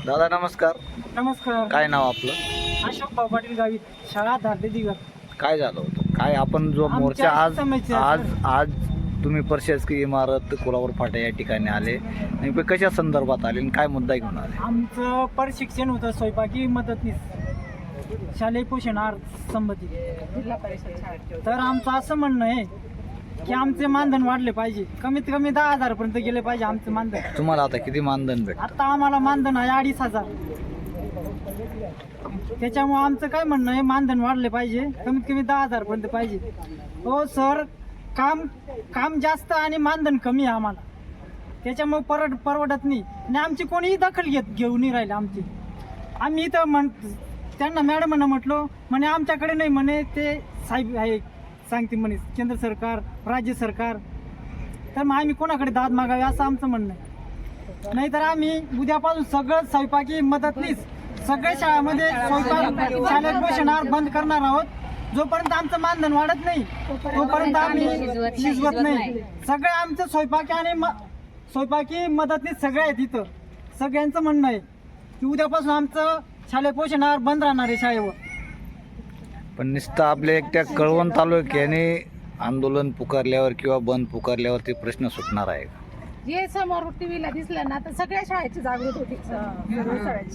दादा नमस्कार. नमस्कार. काय नाव आपलं? अशोक भाऊ पाटील गावी, शाळा धारदे दिगर. काय झालं होतं? काय आपण जो मोर्चा आज तुम्ही प्रशासकीय इमारत कोल्हापूर फाटा या ठिकाणी आले, नेमके कशा संदर्भात आले आणि काय मुद्दा घेऊन आले? आमचं प्रशिक्षण होतं स्वयंपाकी मदतनीस शालेय पोषण आहार संबंधित. तर आमचं असं म्हणणं आहे की आमचे मानधन वाढले पाहिजे, कमीत कमी 10,000 पर्यंत गेले पाहिजे आमचं मानधन. तुम्हाला आता किती मानधन भेट? आता आम्हाला मानधन आहे 2,500. त्याच्यामुळे आमचं काय म्हणणं आहे, मानधन वाढले पाहिजे, कमीत कमी 10,000 पर्यंत पाहिजे. हो सर, काम जास्त आणि मानधन कमी आहे आम्हाला, त्याच्यामुळे परवडत नाही आणि आमची कोणीही दखल घेऊन नाही राहिले आमची. आम्ही इथं त्यांना मॅडमांना म्हटलो, म्हणे आमच्याकडे नाही, म्हणे ते साहेब आहे सांगते म्हणे, केंद्र सरकार राज्य सरकार. तर मग आम्ही कोणाकडे दाद मागावी असं आमचं म्हणणं आहे. नाहीतर आम्ही उद्यापासून सगळं स्वयंपाकी मदतनीस सगळ्या शाळांमध्ये स्वयंपाक शालेय पोषण आहार बंद करणार आहोत. जोपर्यंत आमचं मानधन वाढत नाही तोपर्यंत आम्ही शिजवत नाही. सगळे आमचं स्वयंपाकी मदतनीस सगळे आहेत इथं. सगळ्यांचं म्हणणं आहे की उद्यापासून आमचं शालेय पोषण आहार बंद राहणार आहे शाळेवर. पण नुसतं आपल्या एकट्या कळवण तालुक्याने आंदोलन पुकारल्यावर किंवा बंद पुकारल्यावर ते प्रश्न सुटणार आहे? जे समोर टीव्हीला दिसलं ना, तर सगळ्या शाळेची जागृत होती.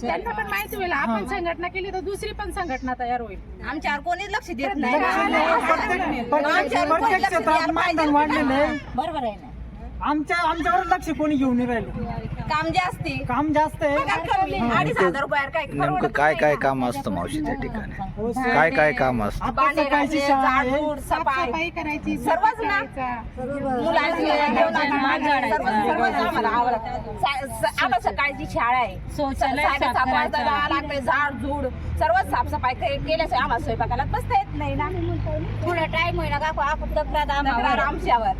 त्यांना पण माहिती होईल, आपण संघटना केली तर दुसरी पण संघटना तयार होईल. आमच्यावर कोणीच लक्ष देत नाही. प्रत्येक क्षेत्रात मानधन वाढलेलं आहे. बरोबर आहे ना. आमच्यावर लक्ष कोणी घेऊन नाही राहिलं. काम जास्त आहे. 2,500 रुपयावर काय नेमकं काय काम असतं मावशी त्या ठिकाणी? काय काम असतं? आता सकाळची शाळा आहे, झाडझूड, सफाई सफाई करायची, सर्वच ना. मुलांची सर्वच आम्हाला आवडतं. आम्हाला सकाळची शाळा आहे, 7:30 वाजता जावं लागते. झाडझूड सर्वच साफसफाई केल्याशिवाय आम्हाला स्वयंपाकाला बसता येत नाही ना. पुढे टाइम होईना का आपण तक्रार आमच्यावर.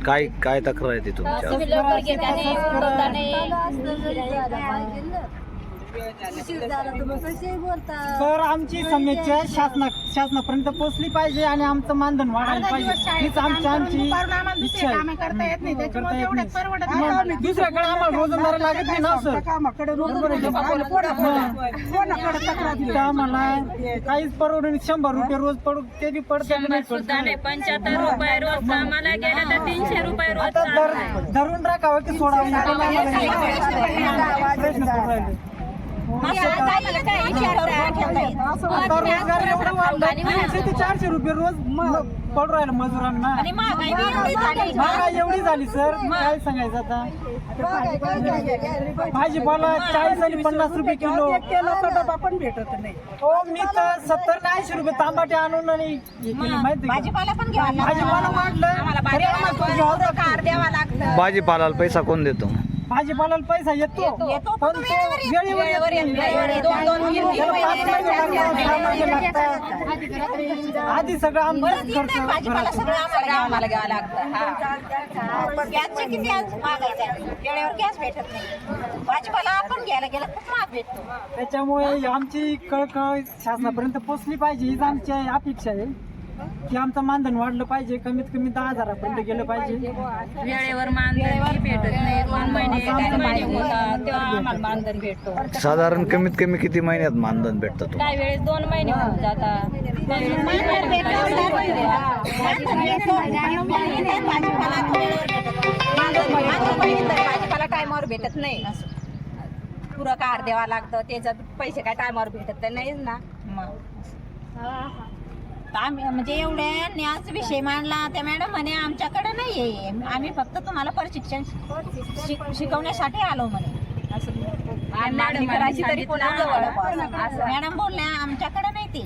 काय तक्रार आहे ती तुमच्या? तुम्ही लवकर घेता नाही, उठवता नाही. तर आमची समस्या शासनापर्यंत पोहोचली पाहिजे आणि आमचं मानधन वाढायला पाहिजे. हीच आमची इच्छा आहे. करता येत नाही, करता त्याच्यामुळे येत तेवढ्यात परवडत नाही. नाही. मग दुसऱ्याकडे आम्हाला रोजंदारी लागत नाही ना सर. तिथं आम्हाला काहीच परवडत नाही. 100 रुपये रोज पडू ते बी पडत नाही. 75 रुपये रोज कामाला गेलं तर 300 रुपये रोज. आता धरून राखावं की सोडावं प्रश्न पडू राहिले. आता रोजगार एवढं वाढलं, 300 ते 400 रुपये रोज पडू राहिलं मजुरांना. महागाई एवढी झाली सर, काय सांगायचं आता. भाजीपाला 40 आणि 50 रुपये किलो. डबा पण भेटत नाही. हो, मी तर 70 ते 80 रुपये तांबाटे आणून आणि हे केलं माहिती का? भाजीपाला पण घ्यावा लागतो. भाजीपाला वाढलं तरी आम्हाला तो घ्यावं लागतं. कार द्यावा लागतं. भाजीपाल्याला पैसा कोण देतो? भाजीपाल्याला पैसा येतो पण तो वेळेवर येत नाही. 2-2 त्याला 5 महिने लागतात, 6 महिने लागतात. आधी सगळं आमचं खर्च भाजीपाला भरायचं. सगळं आम्हाला घ्यावं लागतं. गॅसचे किती आज महागायचे आहे. वेळेवर गॅस भेटत नाही. भाजीपाला आपण घ्यायला गेला खूप महाग भेटतो. त्याच्यामुळे आमची कळकळ शासनापर्यंत पोहोचली पाहिजे, हीच आमची अपेक्षा आहे की आमचं मानधन वाढलं पाहिजे, कमीत कमी 10,000 पर्यंत गेलं पाहिजे. वेळेवर मानधन भेटत नाही. 2 महिने 3 महिने होतात तेव्हा आम्हाला मानधन भेटतो. साधारण कमीत कमी किती महिन्यात मानधन भेटतं तुम्हाला? काही वेळेस 2 महिने होऊन जातात. भाजीपाला टायमावर भेटत नाही. पुरं कार द्यावा लागतं, त्याच्यात पैसे काय टायमावर भेटत नाही ना. आम्ही म्हणजे एवढ्या न्यास विषय मांडला, त्या मॅडम म्हणे आमच्याकडे नाही आहे, आम्ही फक्त तुम्हाला प्रशिक्षण शिकवण्यासाठी आलो म्हणे. असं मागणी करायची तरी कोणाजवळ मॅडम बोलल्या आमच्याकडे नाही. ते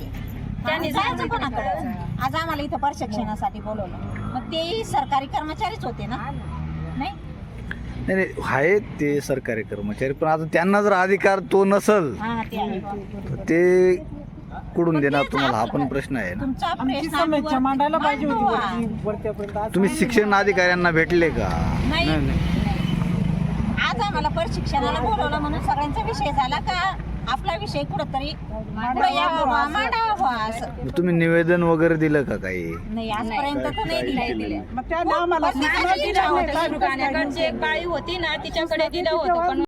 त्यांनी जायचं कोणाकडे. आज आम्हाला इथं प्रशिक्षणासाठी बोलवलं, मग तेही सरकारी कर्मचारीच होते ना. नाही नाही आहेत ते सरकारी कर्मचारी, पण आता त्यांना जर अधिकार तो नसल हा ते आहे. तर ते कुठून देणार तुम्हाला? हा पण प्रश्न आहे ना. तुमचा आमची प्रश्न समस्या मांडायला पाहिजे मांडवा. होती वरत्यापर्यंत. आज तुम्ही शिक्षण अधिकाऱ्यांना भेटले का? नाही. आज आम्हाला प्रशिक्षणाला बोलवलं म्हणून सगळ्यांचा विषय झाला का आपला विषय कुठंतरी पुढे यावा, मांडावा असं. तुम्ही निवेदन वगैरे दिलं का काही? नाही आजपर्यंत तर नाही दिलं. मग त्या आम्हाला दिलं होतं. एक बाई होती ना, तिच्याकडे दिलं होतं पण